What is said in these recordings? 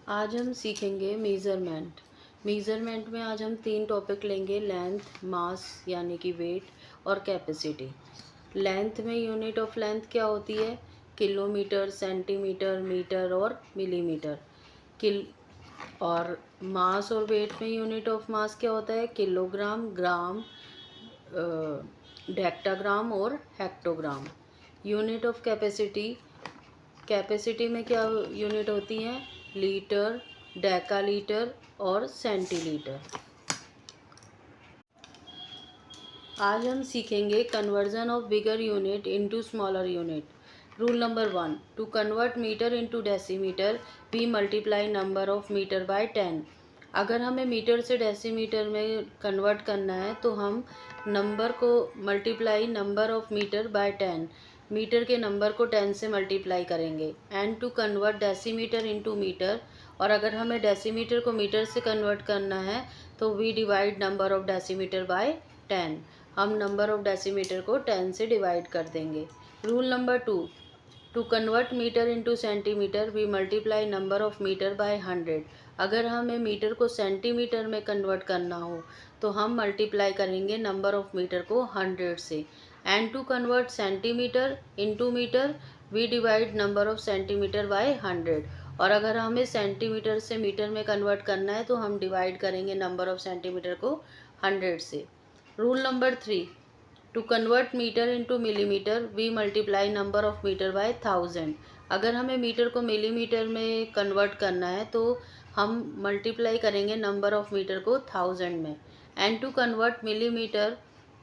आज हम सीखेंगे मेज़रमेंट। मेज़रमेंट में आज हम 3 टॉपिक लेंगे, लेंथ, मास यानी कि वेट और कैपेसिटी। लेंथ में यूनिट ऑफ लेंथ क्या होती है? किलोमीटर, सेंटीमीटर, मीटर और मिलीमीटर। किल और मास और वेट में यूनिट ऑफ मास क्या होता है? किलोग्राम, ग्राम, डेक्टाग्राम और hectogram. Unit of capacity, capacity में क्या यूनिट होती हैं? लीटर, डेकालीटर और सेंटीलीटर। आज हम सीखेंगे conversion of bigger unit into smaller unit. Rule number 1, to convert metre into decimetre we multiply number of metre by 10। अगर हमें मीटर से डेसीमीटर में कन्वर्ट करना है तो हम नंबर को multiply number of metre by 10, metre के नंबर को 10 से मल्टीप्लाई करेंगे। And to convert decimetre into metre, और अगर हमें डेसीमीटर को मीटर से कन्वर्ट करना है तो we divide number of decimetre by 10। हम नंबर ऑफ डेसीमीटर को 10 से डिवाइड कर देंगे। Rule number 2, to convert metre into centimetre we multiply number of metre by 100। अगर हमें मीटर को सेंटीमीटर में कन्वर्ट करना हो तो हम मल्टीप्लाई करेंगे नंबर ऑफ मीटर को 100 से। And to convert centimetre into metre we divide number of centimetre by 100। और अगर हमें सेंटीमीटर से मीटर में कन्वर्ट करना है तो हम डिवाइड करेंगे नंबर ऑफ सेंटीमीटर को 100 से। Rule number 3, to convert metre into millimetre we multiply number of metre by 1000। अगर हमें मीटर को मिलीमीटर में कन्वर्ट करना है तो हम मल्टीप्लाई करेंगे नंबर ऑफ मीटर को 1000 में। And to convert millimetre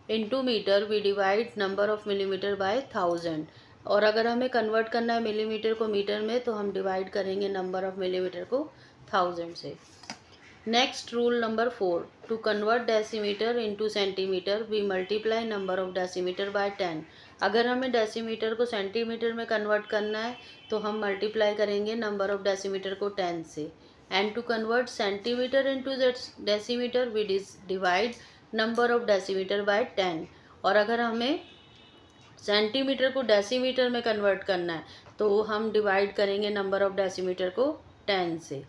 into metre we divide number of millimetre by 1000। और अगर हमें कन्वर्ट करना है मिलीमीटर को मीटर में तो हम डिवाइड करेंगे नंबर ऑफ मिलीमीटर को 1000 से। Next rule number 4, to convert decimetre into centimetre we multiply number of decimetre by 10। अगर हमें डेसीमीटर को सेंटीमीटर में कन्वर्ट करना है तो हम मल्टीप्लाई करेंगे नंबर ऑफ डेसीमीटर को 10 से। And to convert centimetre into decimetre we divide number of decimetre by 10। और अगर हमें सेंटीमीटर को डेसीमीटर में कन्वर्ट करना है तो हम डिवाइड करेंगे नंबर ऑफ डेसीमीटर को 10 से।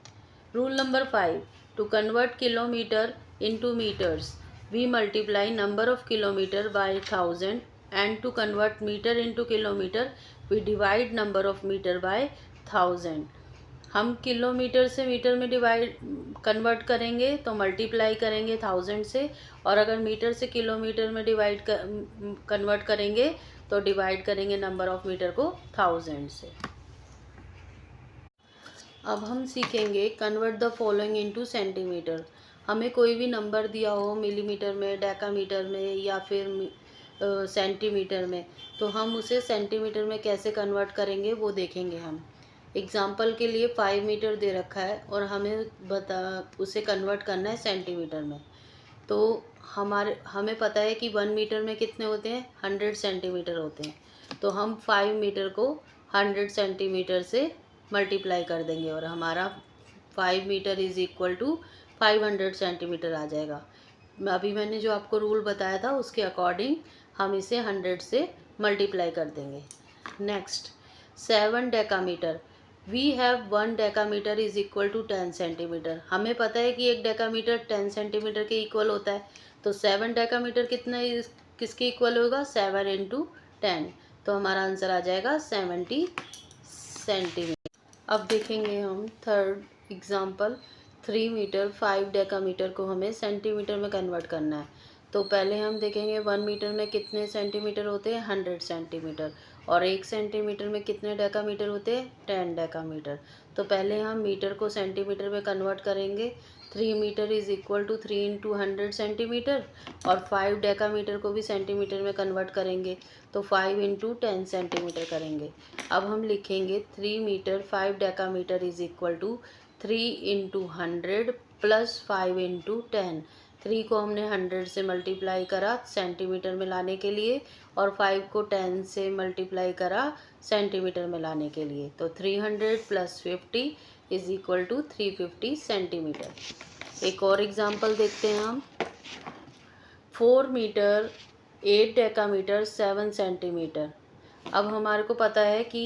Rule number 5, to convert kilometre into metres we multiply number of kilometre by 1000। And to convert metre into kilometre we divide number of metre by 1000। हम kilometre से metre में divide convert करेंगे तो multiply करेंगे 1000 से, और अगर मीटर से किलोमीटर में डिवाइड कन्वर्ट करेंगे तो डिवाइड करेंगे नंबर ऑफ मीटर को 1000 से। अब हम सीखेंगे convert the following into centimetre. हमें कोई भी नंबर दिया हो मिलीमीटर में, डेकामीटर में या फिर सेंटीमीटर में, तो हम उसे सेंटीमीटर में कैसे कन्वर्ट करेंगे वो देखेंगे हम। एग्जाम्पल के लिए 5 मीटर दे रखा है और हमें उसे कन्वर्ट करना है सेंटीमीटर में। तो हमें पता है कि 1 मीटर में कितने होते हैं? 100 सेंटीमीटर होते हैं। तो हम 5 मीटर को 100 सेंटीमीटर से मल्टीप्लाई कर देंगे और हमारा 5 metre is equal to 500 centimetre आ जाएगा। अभी मैंने जो आपको रूल बताया था उसके अकॉर्डिंग हम इसे 100 से मल्टीप्लाई कर देंगे। Next, 7 decametre. We have 1 decametre is equal to 10 centimetre. हमें पता है कि 1 डेकामीटर 10 सेंटीमीटर के इक्वल होता है। तो 7 डेकामीटर कितना किसके इक्वल होगा? 7 इंटू 10। तो हमारा आंसर आ जाएगा 70 सेंटीमीटर। अब देखेंगे हम थर्ड एग्जाम्पल। 3 मीटर 5 डेकामीटर को हमें सेंटीमीटर में कन्वर्ट करना है। तो पहले हम देखेंगे 1 मीटर में कितने सेंटीमीटर होते हैं? 100 सेंटीमीटर। और 1 सेंटीमीटर में कितने डेकामीटर होते हैं? 10 डेकामीटर। तो पहले हम मीटर को सेंटीमीटर में कन्वर्ट करेंगे। 3 metre is equal to 3 into 100 centimetre, और 5 डेकामीटर को भी सेंटीमीटर में कन्वर्ट करेंगे तो 5 इंटू 10 सेंटीमीटर करेंगे। अब हम लिखेंगे 3 metre 5 decametre is equal to 3 into 100 plus 5 into 10। 3 को हमने 100 से मल्टीप्लाई करा सेंटीमीटर में लाने के लिए, और 5 को 10 से मल्टीप्लाई करा सेंटीमीटर में लाने के लिए। तो 300 plus 50 is equal to 350 centimetre. एक और एग्जांपल देखते हैं हम। 4 मीटर 8 डेकामीटर 7 सेंटीमीटर। अब हमारे को पता है कि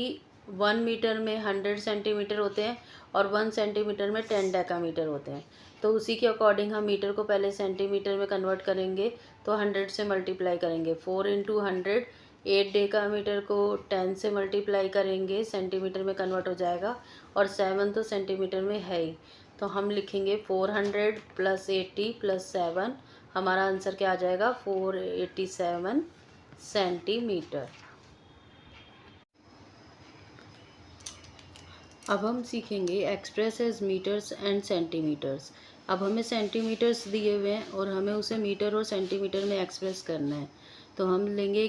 1 मीटर में 100 सेंटीमीटर होते हैं और 1 सेंटीमीटर में 10 डेकामीटर होते हैं। तो उसी के अकॉर्डिंग हम मीटर को पहले सेंटीमीटर में कन्वर्ट करेंगे, तो 100 से मल्टीप्लाई करेंगे। 4 इंटू 100, 8 डेकामीटर को 10 से मल्टीप्लाई करेंगे, सेंटीमीटर में कन्वर्ट हो जाएगा। और 7 तो सेंटीमीटर में है ही, तो हम लिखेंगे 400 + 80 + 7, हमारा आंसर क्या आ जाएगा 487 सेंटीमीटर। अब हम सीखेंगे express as metres and centimetres. अब हमें सेंटीमीटर्स दिए हुए हैं और हमें उसे मीटर और सेंटीमीटर में एक्सप्रेस करना है। तो हम लेंगे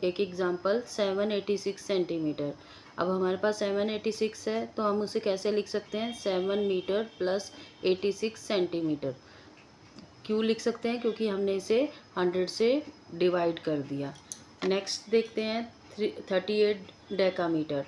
एक एग्जांपल 786 सेंटीमीटर। अब हमारे पास 786 है, तो हम उसे कैसे लिख सकते हैं 7 मीटर + 86 सेंटीमीटर। क्यों लिख सकते हैं, क्योंकि हमने इसे 100 से डिवाइड कर दिया। नेक्स्ट देखते हैं 38 डेकामीटर।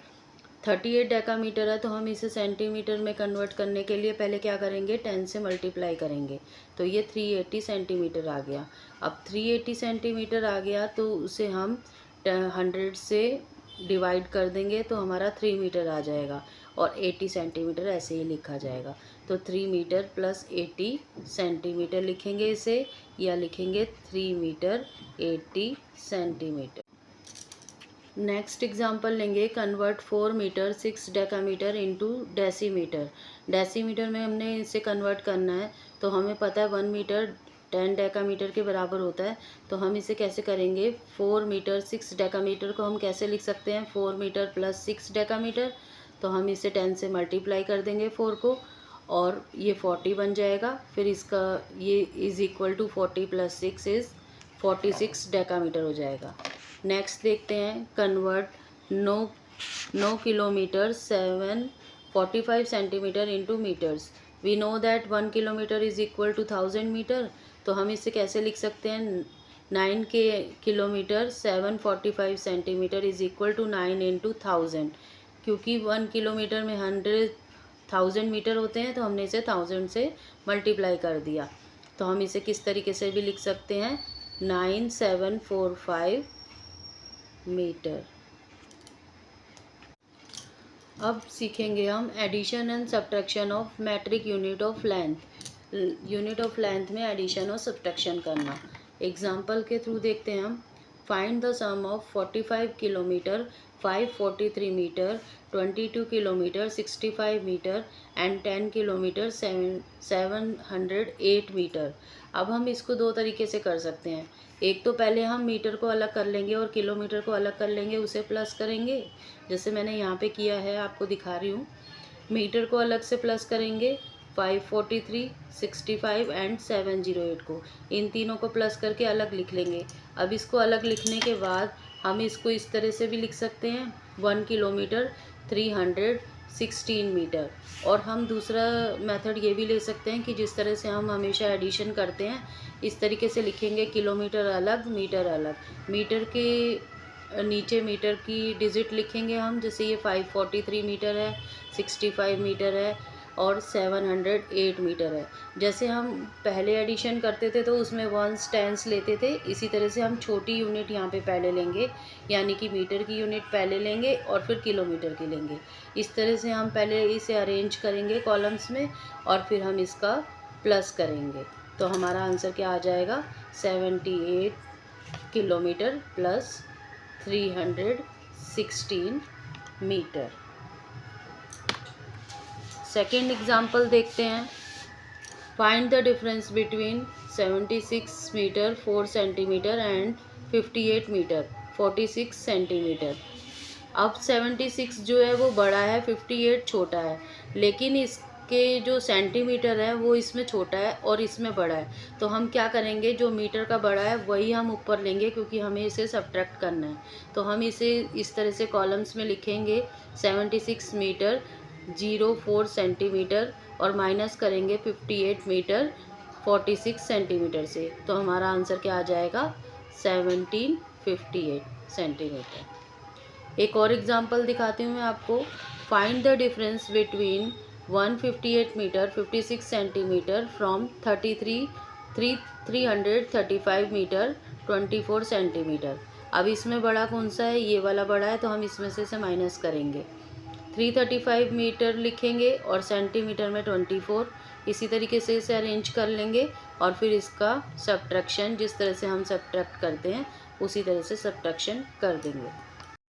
38 डेकामीटर है, तो हम इसे सेंटीमीटर में कन्वर्ट करने के लिए पहले क्या करेंगे 10 से मल्टीप्लाई करेंगे, तो ये 380 सेंटीमीटर आ गया। अब 380 सेंटीमीटर आ गया तो उसे हम 100 से डिवाइड कर देंगे, तो हमारा 3 मीटर आ जाएगा और 80 सेंटीमीटर ऐसे ही लिखा जाएगा। तो 3 मीटर + 80 सेंटीमीटर लिखेंगे इसे, या लिखेंगे 3 मीटर 80 सेंटीमीटर। नेक्स्ट एग्जांपल लेंगे convert 4 metre 6 decametre into decimetre. Decimetre में हमने इसे कन्वर्ट करना है, तो हमें पता है 1 मीटर 10 डेकामीटर के बराबर होता है। तो हम इसे कैसे करेंगे 4 मीटर 6 डेकामीटर को हम कैसे लिख सकते हैं 4 मीटर + 6 डेकामीटर। तो हम इसे 10 से मल्टीप्लाई कर देंगे 4 को, और ये 40 बन जाएगा। फिर इसका ये is equal to 40 + 6 is 46 decametre हो जाएगा। नेक्स्ट देखते हैं convert 9 kilometre 745 centimetre into metres. We know that 1 kilometre is equal to 1000 metre. तो हम इसे कैसे लिख सकते हैं 9 kilometre 745 centimetre is equal to 9 into 1000। क्योंकि 1 किलोमीटर में 100,000 मीटर होते हैं, तो हमने इसे 1000 से मल्टीप्लाई कर दिया। तो हम इसे किस तरीके से भी लिख सकते हैं 9745 मीटर। अब सीखेंगे हम addition and subtraction of metric unit of length. Unit of length में एडिशन और सब्ट्रैक्शन करना। एग्जांपल के थ्रू देखते हैं हम। Find the sum of 45 kilometre 543 metre 22 kilometre 65 metre and 10 kilometre 708 metre. अब हम इसको दो तरीके से कर सकते हैं। एक तो पहले हम मीटर को अलग कर लेंगे और किलोमीटर को अलग कर लेंगे, उसे प्लस करेंगे, जैसे मैंने यहाँ पे किया है, आपको दिखा रही हूँ। मीटर को अलग से प्लस करेंगे 543, 65 एंड 708 को, इन तीनों को प्लस करके अलग लिख लेंगे। अब इसको अलग लिखने के बाद हम इसको इस तरह से भी लिख सकते हैं 1 किलोमीटर 316 मीटर। और हम दूसरा मेथड ये भी ले सकते हैं कि जिस तरह से हम हमेशा एडिशन करते हैं, इस तरीके से लिखेंगे किलोमीटर अलग मीटर अलग। मीटर के नीचे मीटर की डिजिट लिखेंगे हम, जैसे ये 543 मीटर है, 65 मीटर है और 708 मीटर है। जैसे हम पहले एडिशन करते थे तो उसमें 1s 10s लेते थे, इसी तरह से हम छोटी यूनिट यहाँ पे पहले लेंगे, यानी कि मीटर की यूनिट पहले लेंगे और फिर किलोमीटर की लेंगे। इस तरह से हम पहले इसे अरेंज करेंगे कॉलम्स में और फिर हम इसका प्लस करेंगे। तो हमारा आंसर क्या आ जाएगा 78 किलोमीटर + 316 मीटर। सेकेंड एग्जाम्पल देखते हैं। Find the difference between 76 metre 4 centimetre and 58 metre 46 centimetre. अब 76 जो है वो बड़ा है, 58 छोटा है, लेकिन इसके जो सेंटीमीटर है वो इसमें छोटा है और इसमें बड़ा है। तो हम क्या करेंगे, जो मीटर का बड़ा है वही हम ऊपर लेंगे, क्योंकि हमें इसे सब्ट्रैक्ट करना है। तो हम इसे इस तरह से कॉलम्स में लिखेंगे 76 मीटर 04 सेंटीमीटर और माइनस करेंगे 58 मीटर 46 सेंटीमीटर से। तो हमारा आंसर क्या आ जाएगा 1758 सेंटीमीटर। एक और एग्जांपल दिखाती हूँ मैं आपको। Find the difference between 158 metre 56 centimetre from 335 metre 24 centimetre. अब इसमें बड़ा कौन सा है, ये वाला बड़ा है, तो हम इसमें से माइनस करेंगे। 335 मीटर लिखेंगे और सेंटीमीटर में 24। इसी तरीके से इसे अरेंज कर लेंगे और फिर इसका सब्ट्रैक्शन जिस तरह से हम सब्ट्रैक्ट करते हैं उसी तरह से सब्ट्रैक्शन कर देंगे।